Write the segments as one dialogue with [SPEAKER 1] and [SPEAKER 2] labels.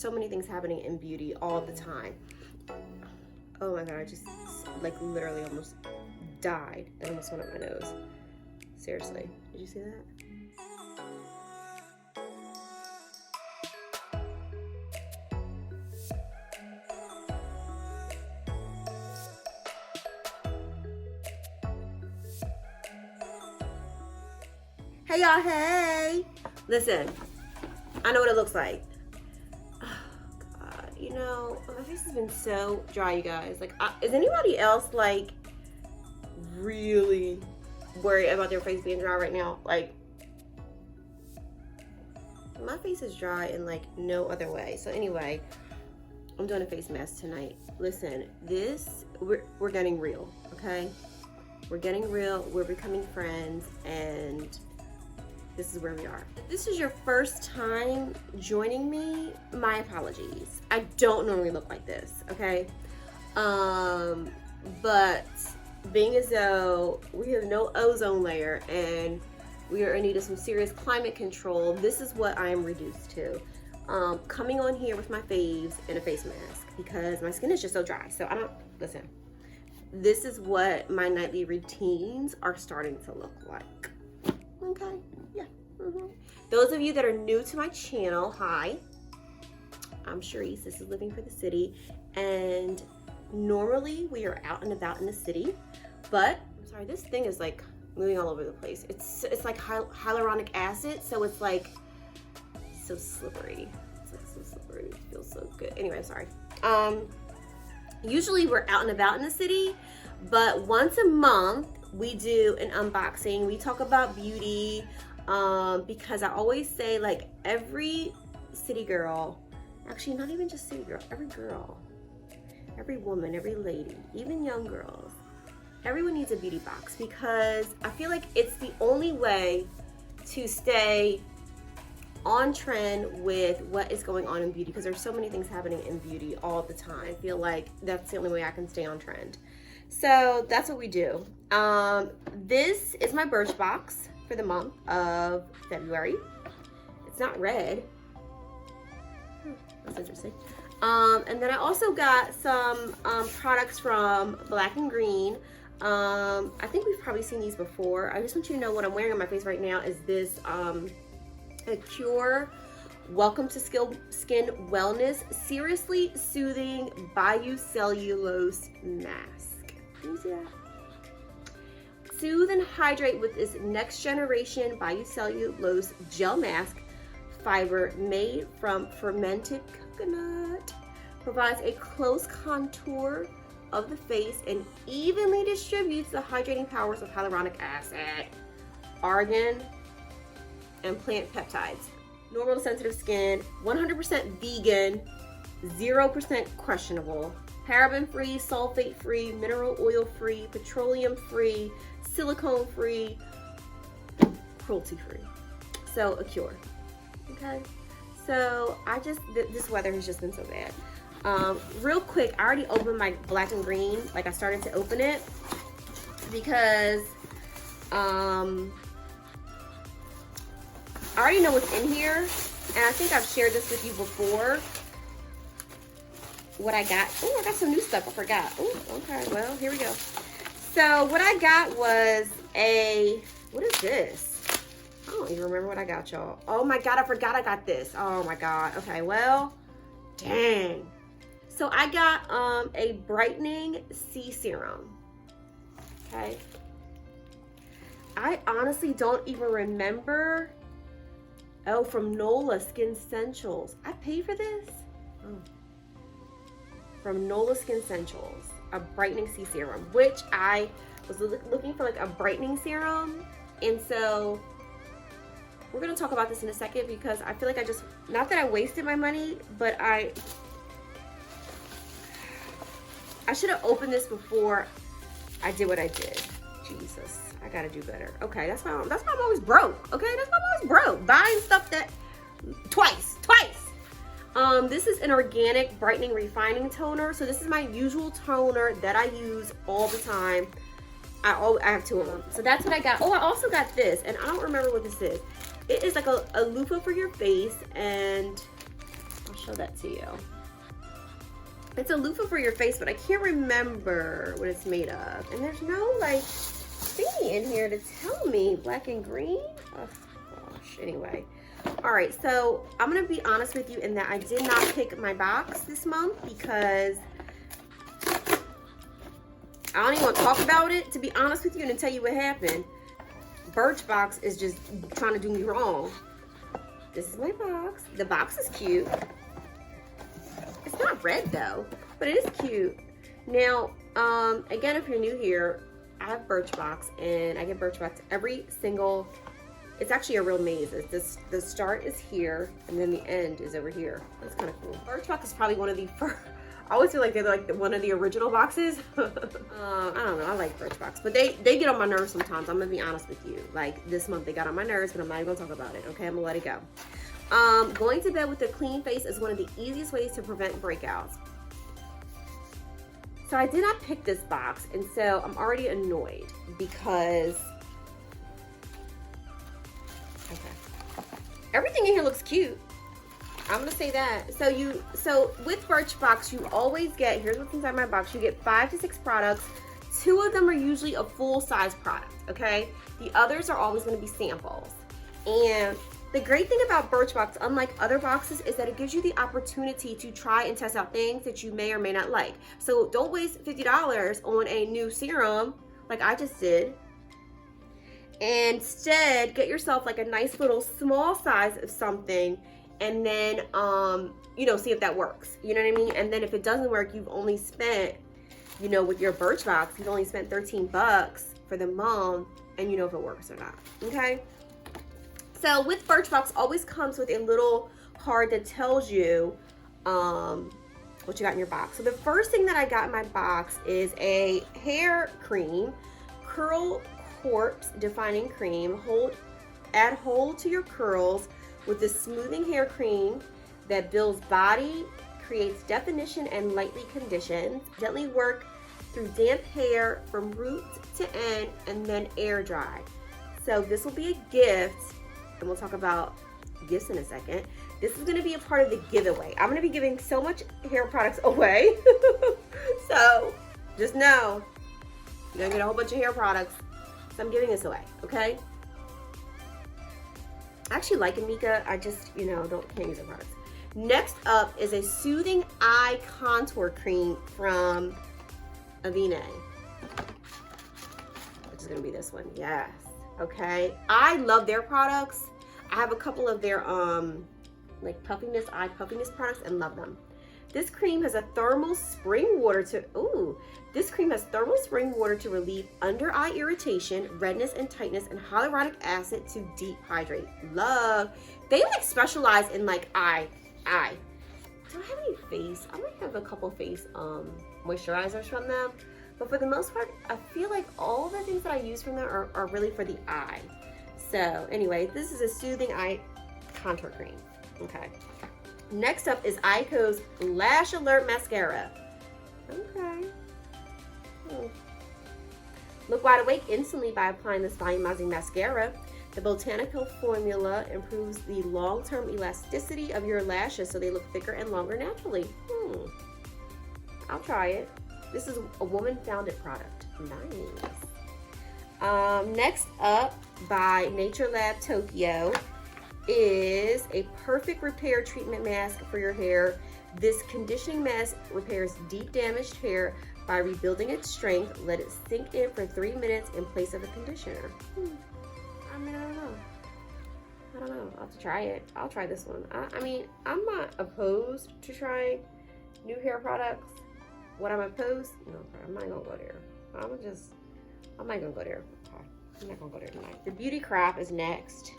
[SPEAKER 1] So many things happening in beauty all the time. Oh my god, I just like literally almost died. It almost went up my nose. Seriously, did you see that? Hey y'all, hey! Listen, I know what it looks like. You know, my face has been so dry, you guys. Like, is anybody else like really worried about their face being dry right now? Like, my face is dry in like no other way. So anyway, I'm doing a face mask tonight. Listen, we're getting real, okay? We're getting real. We're becoming friends, and this is where we are. If this is your first time joining me, my apologies. I don't normally look like this, okay? But being as though we have no ozone layer and we are in need of some serious climate control, this is what I am reduced to. Coming on here with my faves and a face mask because my skin is just so dry. So listen, this is what my nightly routines are starting to look like. Okay, yeah. Those of you that are new to my channel, hi. I'm Sharice, this is Living for the City, and normally we are out and about in the city, but I'm sorry, this thing is like moving all over the place. It's like hyaluronic acid, so it's like so slippery. It's like so slippery, it feels so good. Anyway, I'm sorry. Usually we're out and about in the city, but once a month we do an unboxing. We talk about beauty, because I always say, like, every city girl, actually not even just city girl, every woman, every lady, even young girls, everyone needs a beauty box, because I feel like it's the only way to stay on trend with what is going on in beauty, because there's so many things happening in beauty all the time. I feel like that's the only way I can stay on trend. So that's what we do. This is my Birchbox for the month of February. It's not red. That's interesting. And then I also got some products from Black and Green. I think we've probably seen these before. I just want you to know what I'm wearing on my face right now is this Acure Welcome to Skin Wellness Seriously Soothing Biocellulose Mask. Can you see that? Soothe and hydrate with this next generation biocellulose gel mask fiber made from fermented coconut. Provides a close contour of the face and evenly distributes the hydrating powers of hyaluronic acid, argan, and plant peptides. Normal to sensitive skin, 100% vegan, 0% questionable, paraben-free, sulfate-free, mineral oil-free, petroleum-free, silicone-free, cruelty-free. So, Acure. Okay? So, this weather has just been so bad. Real quick, I already opened my Black and Green. Like, I started to open it because I already know what's in here, and I think I've shared this with you before. What I got. Oh, I got some new stuff. I forgot. Oh, okay. Well, here we go. So what I got was what is this? I don't even remember what I got, y'all. Oh my God, I forgot I got this. Oh my God. Okay, well, dang. So I got a Brightening C-Serum. Okay. I honestly don't even remember. Oh, from Nolaskinsentials. I paid for this? Oh. From Nolaskinsentials, a Brightening C-Serum, which I was looking for like a brightening serum. And so we're going to talk about this in a second because I feel like not that I wasted my money, but I should have opened this before I did what I did. Jesus, I gotta do better. Okay, that's why I'm always broke. Okay, that's why I'm always broke. Buying stuff that twice. This is an organic brightening refining toner. So this is my usual toner that I use all the time. I have two of them. So that's what I got. Oh, I also got this, and I don't remember what this is. It is like a loofah for your face, and I'll show that to you. It's a loofah for your face, but I can't remember what it's made of. And there's no like thingy in here to tell me. Black and green? Oh gosh, anyway. All right, so I'm gonna be honest with you in that I did not pick my box this month because I don't even want to talk about it, to be honest with you, and to tell you what happened. Birchbox is just trying to do me wrong. This is my box. The box is cute. It's not red though, but it is cute. Now, again, if you're new here, I have Birchbox, and I get Birchbox every single. It's actually a real maze. The start is here, and then the end is over here. That's kind of cool. Birchbox is probably one of the first. I always feel like they're like one of the original boxes. I don't know. I like Birchbox, but they get on my nerves sometimes. I'm gonna be honest with you. Like this month, they got on my nerves, but I'm not even gonna talk about it. Okay, I'm gonna let it go. Going to bed with a clean face is one of the easiest ways to prevent breakouts. So I did not pick this box, and so I'm already annoyed because everything in here looks cute. I'm gonna say that. So with Birchbox, you always get, here's what's inside my box. You get 5 to 6 products. 2 of them are usually a full-size product, okay? The others are always gonna be samples. And the great thing about Birchbox, unlike other boxes, is that it gives you the opportunity to try and test out things that you may or may not like. So don't waste $50 on a new serum like I just did. Instead, get yourself like a nice little small size of something, and then you know, see if that works. You know what I mean? And then if it doesn't work, you've only spent, you know, with your Birchbox, you've only spent 13 bucks for the month, and you know if it works or not. Okay? So with Birchbox, always comes with a little card that tells you what you got in your box. So the first thing that I got in my box is a hair cream, Curl Corpse Defining Cream. Add hold to your curls with this smoothing hair cream that builds body, creates definition, and lightly conditions. Gently work through damp hair from root to end, and then air dry. So this will be a gift, and we'll talk about gifts in a second. This is going to be a part of the giveaway. I'm going to be giving so much hair products away. So just know you're going to get a whole bunch of hair products. So I'm giving this away, okay? I actually like Amika. I just, you know, can't use the products. Next up is a soothing eye contour cream from Avene. Which is going to be this one. Yes. Okay. I love their products. I have a couple of their like eye puffiness products and love them. This cream has a thermal spring water to relieve under eye irritation, redness and tightness, and hyaluronic acid to deep hydrate. Love. They like specialize in like eye. Do I have any face? I might have a couple face moisturizers from them, but for the most part, I feel like all the things that I use from them are really for the eye. So anyway, this is a soothing eye contour cream. Okay. Next up is Eyeko's Lash Alert Mascara. Okay. Look wide awake instantly by applying this volumizing mascara. The botanical formula improves the long-term elasticity of your lashes so they look thicker and longer naturally. I'll try it. This is a woman-founded product. Nice. Next up by NatureLab Tokyo is a perfect repair treatment mask for your hair. This conditioning mask repairs deep damaged hair by rebuilding its strength. Let it sink in for 3 minutes in place of a conditioner. I mean, I don't know. I'll have to try it. I'll try this one. I mean, I'm not opposed to trying new hair products. What I'm opposed? No, I'm not gonna go there. I'm not gonna go there. Okay. I'm not gonna go there tonight. The Beauty Crop is next.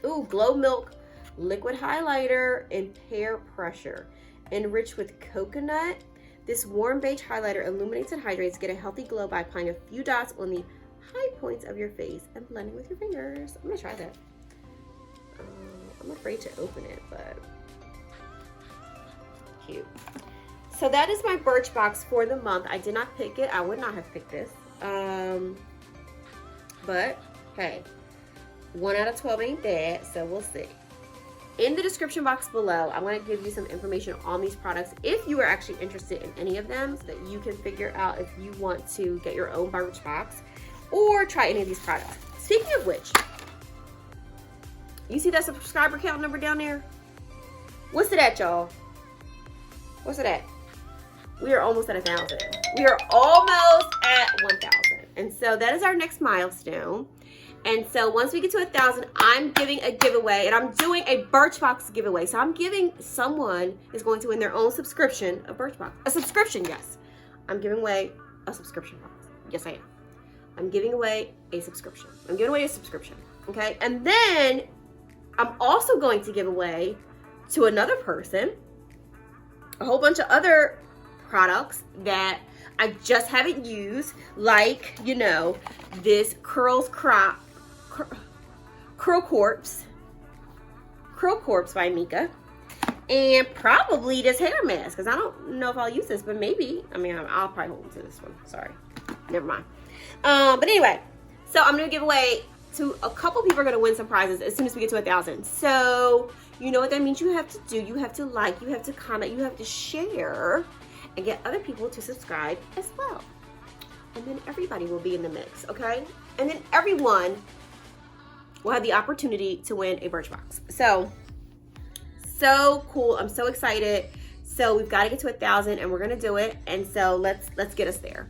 [SPEAKER 1] Ooh, Glow Milk Liquid Highlighter and Pear Pressure. Enriched with coconut. This warm beige highlighter illuminates and hydrates. Get a healthy glow by applying a few dots on the high points of your face and blending with your fingers. I'm gonna try that. I'm afraid to open it, but cute. So that is my Birchbox for the month. I did not pick it. I would not have picked this. But hey, 1 out of 12 ain't bad, so we'll see. in the description box below, I'm going to give you some information on these products if you are actually interested in any of them, so that you can figure out if you want to get your own Birchbox or try any of these products. Speaking of which, you see that subscriber count number down there? What's it at, y'all? What's it at? We are almost at 1,000. We are almost at 1,000. And so that is our next milestone. And so once we get to 1,000, I'm giving a giveaway, and I'm doing a Birchbox giveaway. So I'm giving, someone is going to win their own subscription of Birchbox. A subscription, yes. I'm giving away a subscription box. Yes, I am. I'm giving away a subscription. I'm giving away a subscription, okay? And then I'm also going to give away to another person a whole bunch of other products that I just haven't used, like, you know, this Curl Corpse by Amika, and probably this hair mask, because I don't know if I'll use this, but maybe. I mean, I'll probably hold on to this one. Sorry, never mind. But anyway, so I'm gonna give away to a couple people. Are gonna win some prizes as soon as we get to 1,000. So you know what that means. You have to do. You have to like. You have to comment. You have to share, and get other people to subscribe as well. And then everybody will be in the mix, okay? And then everyone will have the opportunity to win a Birchbox. So cool. I'm so excited. So we've got to get to 1,000, and we're gonna do it. And so let's get us there.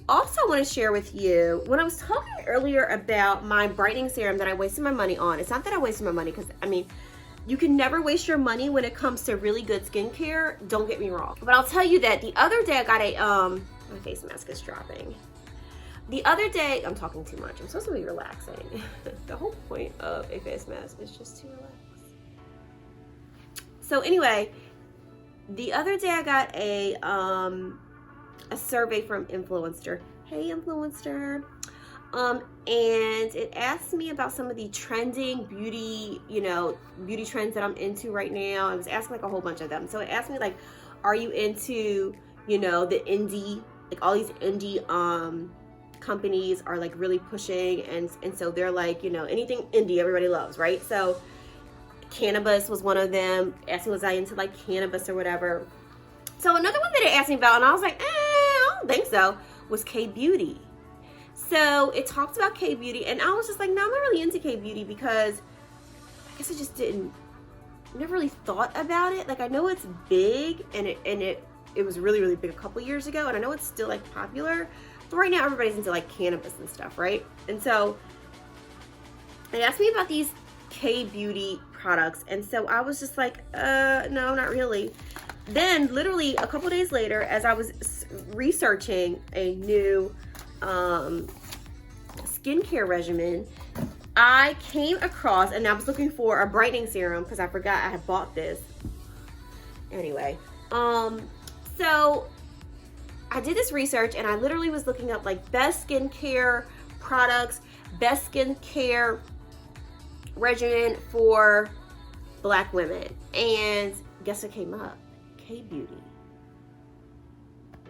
[SPEAKER 1] Also want to share with you, when I was talking earlier about my brightening serum that I wasted my money on, it's not that I wasted my money, because I mean, you can never waste your money when it comes to really good skincare, don't get me wrong. But I'll tell you that the other day I got a, my face mask is dropping. The other day, I'm talking too much. I'm supposed to be relaxing. The whole point of a face mask is just to relax. So anyway, the other day I got a survey from Influencer. Hey, Influencer. And it asked me about some of the trending beauty, you know, beauty trends that I'm into right now. It was asking like a whole bunch of them. So it asked me like, are you into, you know, the indie, like all these indie companies are like really pushing, and so they're like, you know, anything indie everybody loves, right? So cannabis was one of them. Asked me was I into like cannabis or whatever. So another one that it asked me about, and I was like, I don't think so, was K-beauty. So it talks about K-beauty, and I was just like, no, I'm not really into K-beauty, because I guess I just never really thought about it. Like, I know it's big, and it was really, really big a couple years ago, and I know it's still like popular, but right now everybody's into like cannabis and stuff, right? And so they asked me about these K-beauty products, and so I was just like, no, not really. Then literally a couple days later, as I was researching a new skincare regimen, I came across, and I was looking for a brightening serum because I forgot I had bought this. Anyway, so I did this research, and I literally was looking up like best skincare products, best skincare regimen for Black women, and guess what came up? K-beauty.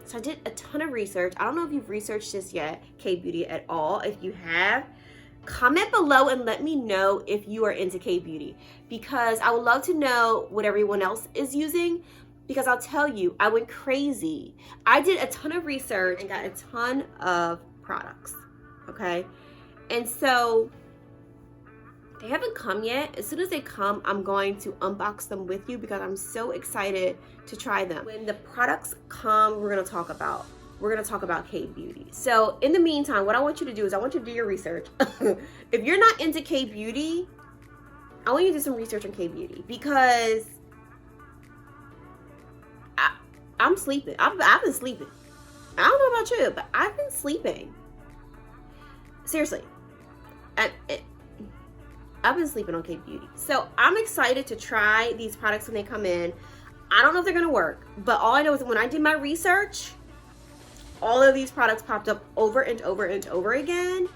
[SPEAKER 1] So I did a ton of research. I don't know if you've researched this yet, K-beauty at all. If you have, comment below and let me know if you are into K-beauty, because I would love to know what everyone else is using, because I'll tell you, I went crazy. I did a ton of research and got a ton of products, okay? And so they haven't come yet. As soon as they come, I'm going to unbox them with you, because I'm so excited to try them. When the products come, we're gonna talk about K-beauty. So in the meantime, what I want you to do is I want you to do your research. If you're not into K-beauty, I want you to do some research on K-beauty, because I'm sleeping. I've been sleeping. I don't know about you, but I've been sleeping. Seriously. I've been sleeping on K-beauty. So I'm excited to try these products when they come in. I don't know if they're gonna work, but all I know is that when I did my research, all of these products popped up over and over and over again.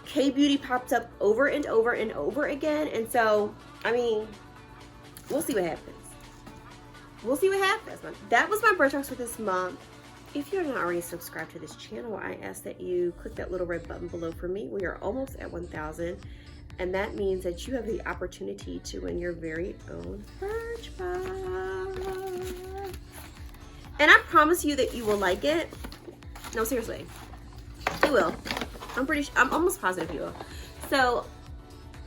[SPEAKER 1] K-beauty popped up over and over and over again. And so, I mean, we'll see what happens. We'll see what happens. That was my Birchbox for this month. If you're not already subscribed to this channel, I ask that you click that little red button below for me. We are almost at 1,000. And that means that you have the opportunity to win your very own Birchbox. And I promise you that you will like it. No, seriously, you will. I'm almost positive you will. So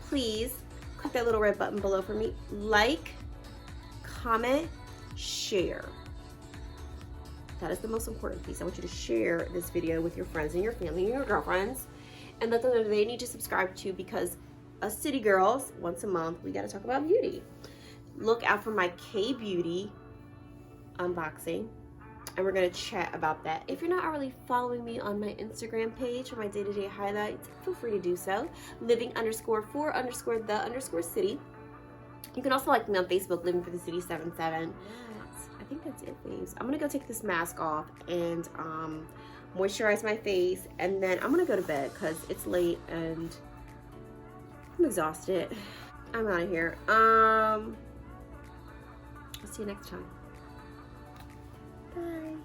[SPEAKER 1] please click that little red button below for me. Like, comment, share. That is the most important piece. I want you to share this video with your friends and your family and your girlfriends, and let them know they need to subscribe to, because us city girls, once a month, we gotta talk about beauty. Look out for my K-Beauty unboxing, and we're gonna chat about that. If you're not already following me on my Instagram page for my day-to-day highlights, feel free to do so. Living_for_the_city. You can also like me on Facebook, Living for the City 77. I think that's it, babes. I'm gonna go take this mask off and moisturize my face, and then I'm gonna go to bed because it's late and I'm exhausted. I'm out of here. I'll see you next time. Bye.